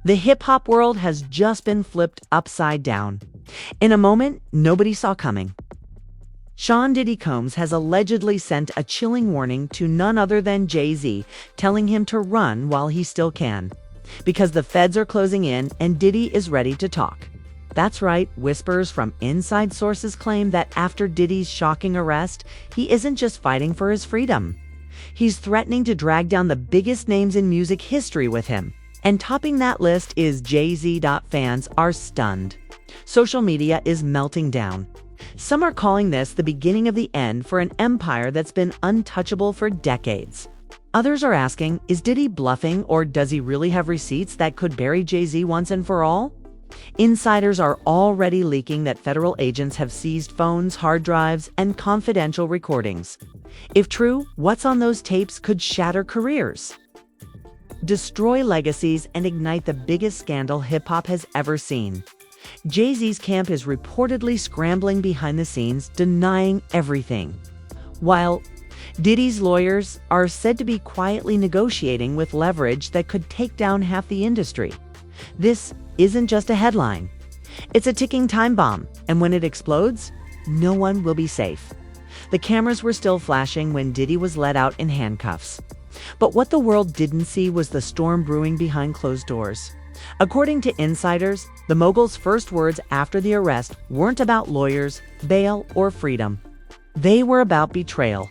The hip-hop world has just been flipped upside down. In a moment nobody saw coming. Sean Diddy Combs has allegedly sent a chilling warning to none other than Jay-Z, telling him to run while he still can, because the feds are closing in and Diddy is ready to talk. That's right, whispers from inside sources claim that after Diddy's shocking arrest, he isn't just fighting for his freedom. He's threatening to drag down the biggest names in music history with him. And topping that list is Jay-Z. Fans are stunned. Social media is melting down. Some are calling this the beginning of the end for an empire that's been untouchable for decades. Others are asking, is Diddy bluffing, or does he really have receipts that could bury Jay-Z once and for all? Insiders are already leaking that federal agents have seized phones, hard drives, and confidential recordings. If true, what's on those tapes could shatter careers, destroy legacies, and ignite the biggest scandal hip-hop has ever seen. Jay-Z's camp is reportedly scrambling behind the scenes, denying everything, while Diddy's lawyers are said to be quietly negotiating with leverage that could take down half the industry. This isn't just a headline. It's a ticking time bomb, and when it explodes, no one will be safe. The cameras were still flashing when Diddy was let out in handcuffs. But what the world didn't see was the storm brewing behind closed doors. According to insiders, the mogul's first words after the arrest weren't about lawyers, bail, or freedom. They were about betrayal.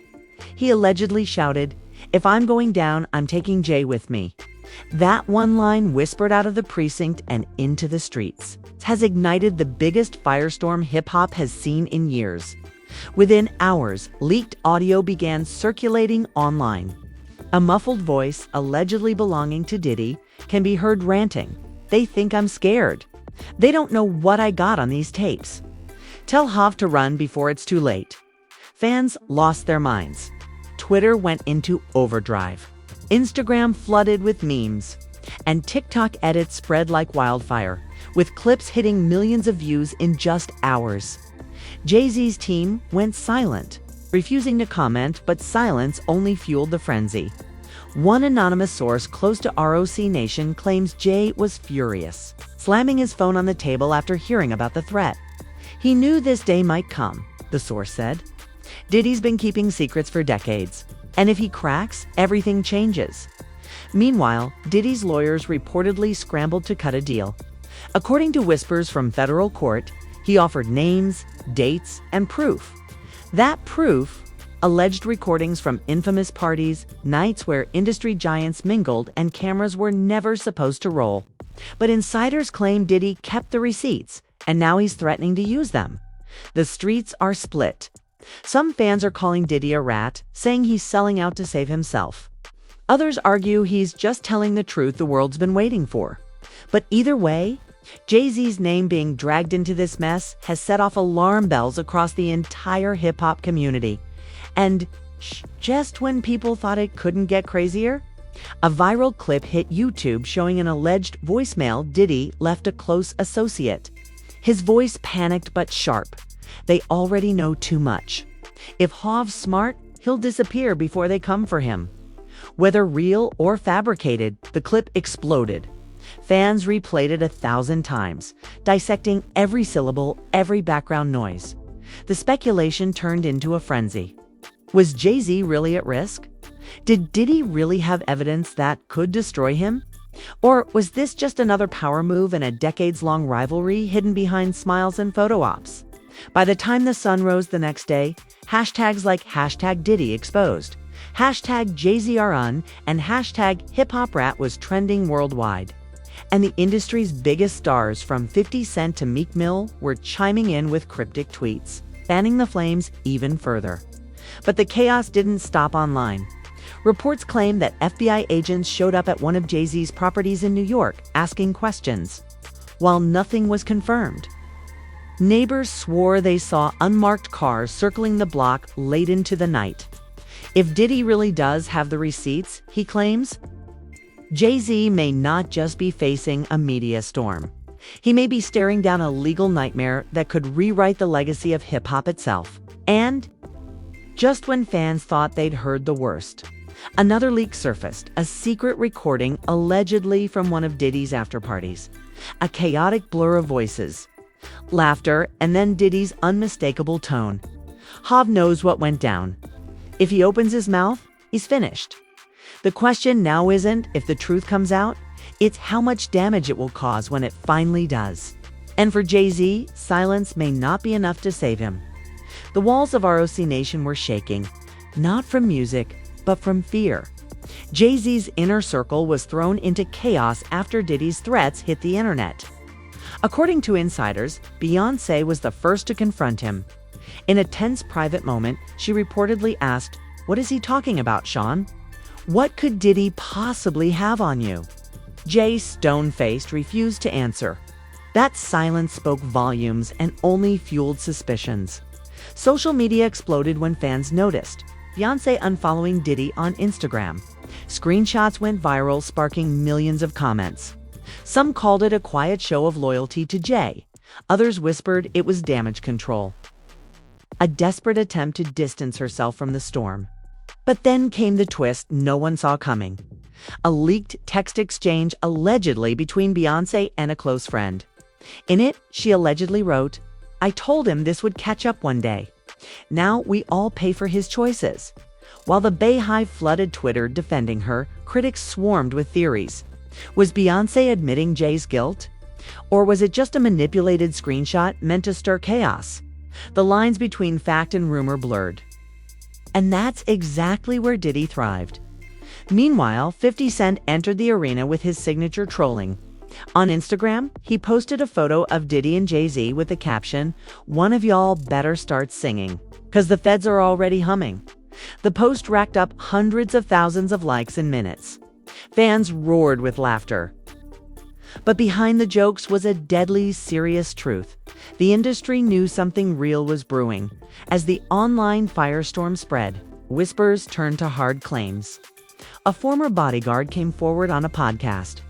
He allegedly shouted, "If I'm going down, I'm taking Jay with me." That one line, whispered out of the precinct and into the streets, has ignited the biggest firestorm hip-hop has seen in years. Within hours, leaked audio began circulating online. A muffled voice, allegedly belonging to Diddy, can be heard ranting, "They think I'm scared. They don't know what I got on these tapes. Tell Hav to run before it's too late." Fans lost their minds. Twitter went into overdrive. Instagram flooded with memes. And TikTok edits spread like wildfire, with clips hitting millions of views in just hours. Jay-Z's team went silent, refusing to comment, but silence only fueled the frenzy. One anonymous source close to ROC Nation claims Jay was furious, slamming his phone on the table after hearing about the threat. He knew this day might come, the source said. Diddy's been keeping secrets for decades, and if he cracks, everything changes. Meanwhile, Diddy's lawyers reportedly scrambled to cut a deal. According to whispers from federal court, he offered names, dates, and proof. That proof, alleged recordings from infamous parties, nights where industry giants mingled, and cameras were never supposed to roll. But insiders claim Diddy kept the receipts, and now he's threatening to use them. The streets are split. Some fans are calling Diddy a rat, saying he's selling out to save himself. Others argue he's just telling the truth the world's been waiting for. But either way, Jay-Z's name being dragged into this mess has set off alarm bells across the entire hip-hop community. And just when people thought it couldn't get crazier, a viral clip hit YouTube showing an alleged voicemail Diddy left a close associate. His voice panicked but sharp. They already know too much. If Hav's smart, he'll disappear before they come for him. Whether real or fabricated, the clip exploded. Fans replayed it 1,000 times, dissecting every syllable, every background noise. The speculation turned into a frenzy. Was Jay-Z really at risk? Did Diddy really have evidence that could destroy him? Or was this just another power move in a decades-long rivalry hidden behind smiles and photo ops? By the time the sun rose the next day, hashtags like #DiddyExposed, #JayZRun, and #HipHopRat was trending worldwide. And the industry's biggest stars, from 50 Cent to Meek Mill, were chiming in with cryptic tweets, fanning the flames even further. But the chaos didn't stop online. Reports claim that FBI agents showed up at one of Jay-Z's properties in New York, asking questions. While nothing was confirmed, neighbors swore they saw unmarked cars circling the block late into the night. If Diddy really does have the receipts, he claims, Jay-Z may not just be facing a media storm. He may be staring down a legal nightmare that could rewrite the legacy of hip-hop itself. And just when fans thought they'd heard the worst, Another leak surfaced, a secret recording allegedly from one of Diddy's after-parties. A chaotic blur of voices, laughter, and then Diddy's unmistakable tone. Hav knows what went down. If he opens his mouth, he's finished. The question now isn't if the truth comes out, it's how much damage it will cause when it finally does. And for Jay-Z, silence may not be enough to save him. The walls of ROC Nation were shaking, not from music, but from fear. Jay-Z's inner circle was thrown into chaos after Diddy's threats hit the internet. According to insiders, Beyoncé was the first to confront him. In a tense private moment, she reportedly asked, "What is he talking about, Sean? What could Diddy possibly have on you?" Jay, stone-faced, refused to answer. That silence spoke volumes and only fueled suspicions. Social media exploded when fans noticed. Beyoncé unfollowing Diddy on Instagram. Screenshots went viral, sparking millions of comments. Some called it a quiet show of loyalty to Jay. Others whispered it was damage control. A desperate attempt to distance herself from the storm. But then came the twist no one saw coming. A leaked text exchange allegedly between Beyoncé and a close friend. In it, she allegedly wrote, "I told him this would catch up one day. Now we all pay for his choices." While the Bayhive flooded Twitter defending her, critics swarmed with theories. Was Beyoncé admitting Jay's guilt? Or was it just a manipulated screenshot meant to stir chaos? The lines between fact and rumor blurred. And that's exactly where Diddy thrived. Meanwhile, 50 Cent entered the arena with his signature trolling. On Instagram, he posted a photo of Diddy and Jay-Z with the caption, "One of y'all better start singing, 'cause the feds are already humming." The post racked up hundreds of thousands of likes in minutes. Fans roared with laughter. But behind the jokes was a deadly serious truth. The industry knew something real was brewing. As the online firestorm spread, whispers turned to hard claims. A former bodyguard came forward on a podcast,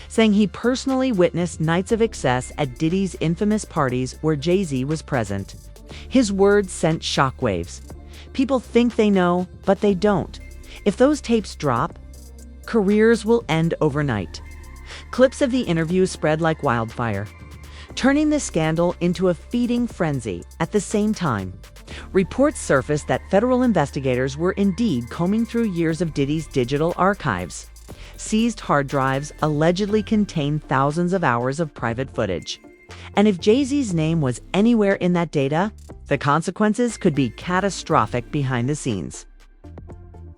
saying he personally witnessed nights of excess at Diddy's infamous parties where Jay-Z was present. His words sent shockwaves. People think they know, but they don't. If those tapes drop, careers will end overnight. Clips of the interview spread like wildfire, turning the scandal into a feeding frenzy. At the same time, reports surfaced that federal investigators were indeed combing through years of Diddy's digital archives. Seized hard drives allegedly contained thousands of hours of private footage. And if Jay-Z's name was anywhere in that data, the consequences could be catastrophic behind the scenes.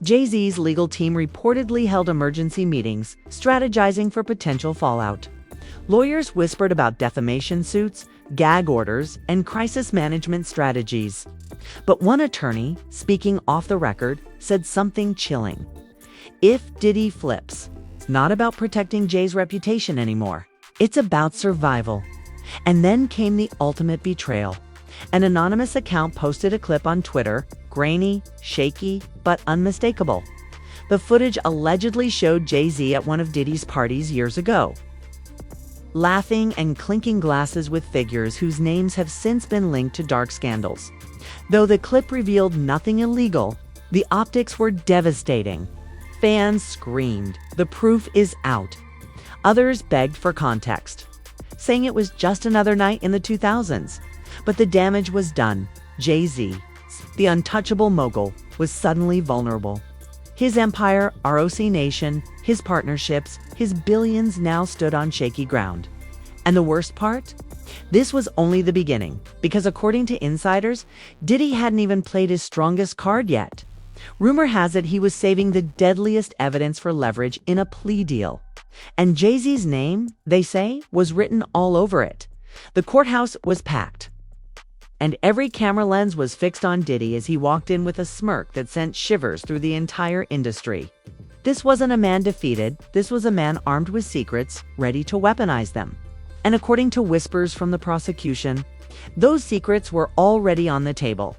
Jay-Z's legal team reportedly held emergency meetings, strategizing for potential fallout. Lawyers whispered about defamation suits, gag orders, and crisis management strategies. But one attorney, speaking off the record, said something chilling. If Diddy flips, it's not about protecting Jay's reputation anymore. It's about survival. And then came the ultimate betrayal. An anonymous account posted a clip on Twitter, grainy, shaky, but unmistakable. The footage allegedly showed Jay-Z at one of Diddy's parties years ago, laughing and clinking glasses with figures whose names have since been linked to dark scandals. Though the clip revealed nothing illegal, the optics were devastating. Fans screamed, "The proof is out." Others begged for context, saying it was just another night in the 2000s. But the damage was done. Jay-Z, the untouchable mogul, was suddenly vulnerable. His empire, ROC Nation, his partnerships, his billions now stood on shaky ground. And the worst part? This was only the beginning, because according to insiders, Diddy hadn't even played his strongest card yet. Rumor has it he was saving the deadliest evidence for leverage in a plea deal. And Jay-Z's name, they say, was written all over it. The courthouse was packed, and every camera lens was fixed on Diddy as he walked in with a smirk that sent shivers through the entire industry. This wasn't a man defeated, this was a man armed with secrets, ready to weaponize them. And according to whispers from the prosecution, those secrets were already on the table.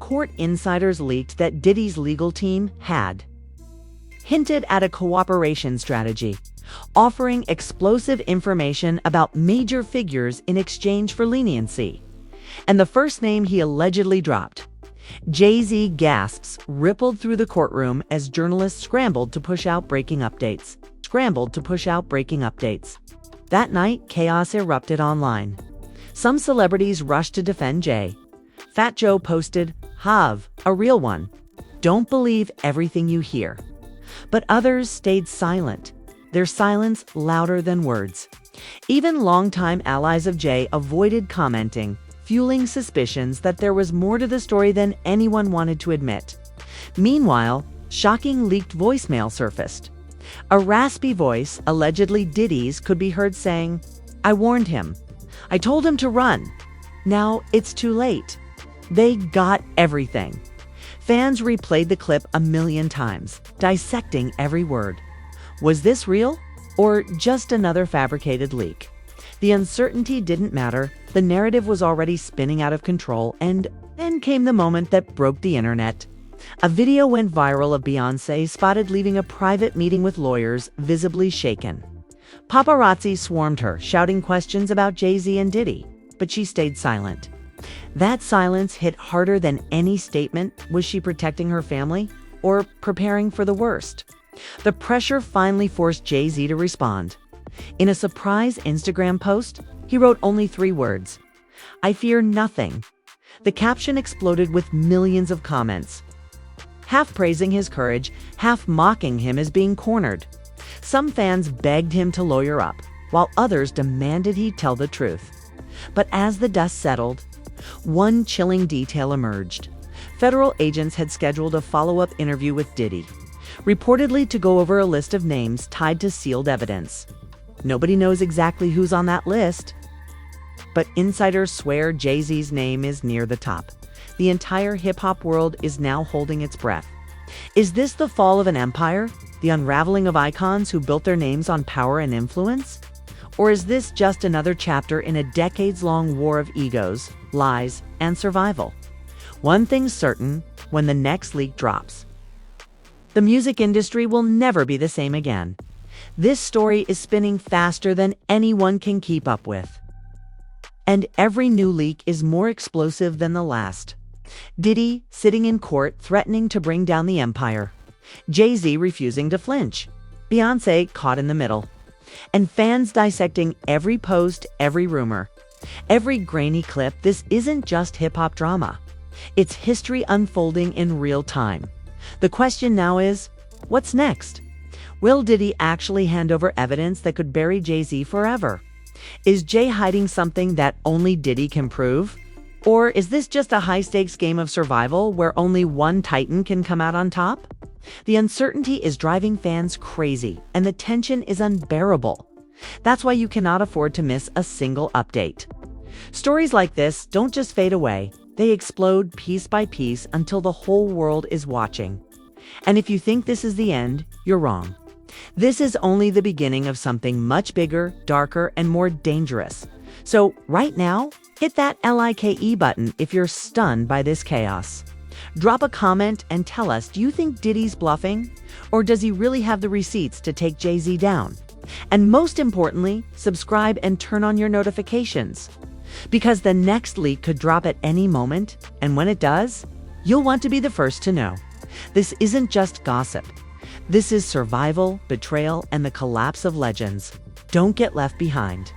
Court insiders leaked that Diddy's legal team had hinted at a cooperation strategy, offering explosive information about major figures in exchange for leniency. And the first name he allegedly dropped, Jay-Z gasps rippled through the courtroom as journalists scrambled to push out breaking updates. That night, chaos erupted online. Some celebrities rushed to defend Jay. Fat Joe posted, "Have, a real one. Don't believe everything you hear." But others stayed silent, their silence louder than words. Even longtime allies of Jay avoided commenting, fueling suspicions that there was more to the story than anyone wanted to admit. Meanwhile, shocking leaked voicemail surfaced. A raspy voice, allegedly Diddy's, could be heard saying, "I warned him. I told him to run. Now it's too late." They got everything. Fans replayed the clip a million times, dissecting every word. Was this real, or just another fabricated leak? The uncertainty didn't matter. The narrative was already spinning out of control, and then came the moment that broke the internet. A video went viral of Beyoncé spotted leaving a private meeting with lawyers, visibly shaken. Paparazzi swarmed her, shouting questions about Jay-Z and Diddy, but she stayed silent. That silence hit harder than any statement. Was she protecting her family or preparing for the worst? The pressure finally forced Jay-Z to respond. In a surprise Instagram post, he wrote only 3 words: "I fear nothing." The caption exploded with millions of comments, half praising his courage, half mocking him as being cornered. Some fans begged him to lawyer up, while others demanded he tell the truth. But as the dust settled, one chilling detail emerged. Federal agents had scheduled a follow-up interview with Diddy, reportedly to go over a list of names tied to sealed evidence. Nobody knows exactly who's on that list, but insiders swear Jay-Z's name is near the top. The entire hip-hop world is now holding its breath. Is this the fall of an empire? The unraveling of icons who built their names on power and influence? Or is this just another chapter in a decades-long war of egos, lies, and survival? One thing's certain: when the next leak drops, the music industry will never be the same again. This story is spinning faster than anyone can keep up with. And every new leak is more explosive than the last. Diddy sitting in court threatening to bring down the empire. Jay-Z refusing to flinch. Beyoncé caught in the middle. And fans dissecting every post, every rumor, every grainy clip. This isn't just hip-hop drama. It's history unfolding in real time. The question now is, what's next? Will Diddy actually hand over evidence that could bury Jay-Z forever? Is Jay hiding something that only Diddy can prove? Or is this just a high-stakes game of survival where only one titan can come out on top? The uncertainty is driving fans crazy, and the tension is unbearable. That's why you cannot afford to miss a single update. Stories like this don't just fade away. They explode piece by piece until the whole world is watching. And if you think this is the end, you're wrong. This is only the beginning of something much bigger, darker, and more dangerous. So right now, hit that LIKE button if you're stunned by this chaos. Drop a comment and tell us, do you think Diddy's bluffing? Or does he really have the receipts to take Jay-Z down? And most importantly, subscribe and turn on your notifications. Because the next leak could drop at any moment, and when it does, you'll want to be the first to know. This isn't just gossip. This is survival, betrayal, and the collapse of legends. Don't get left behind.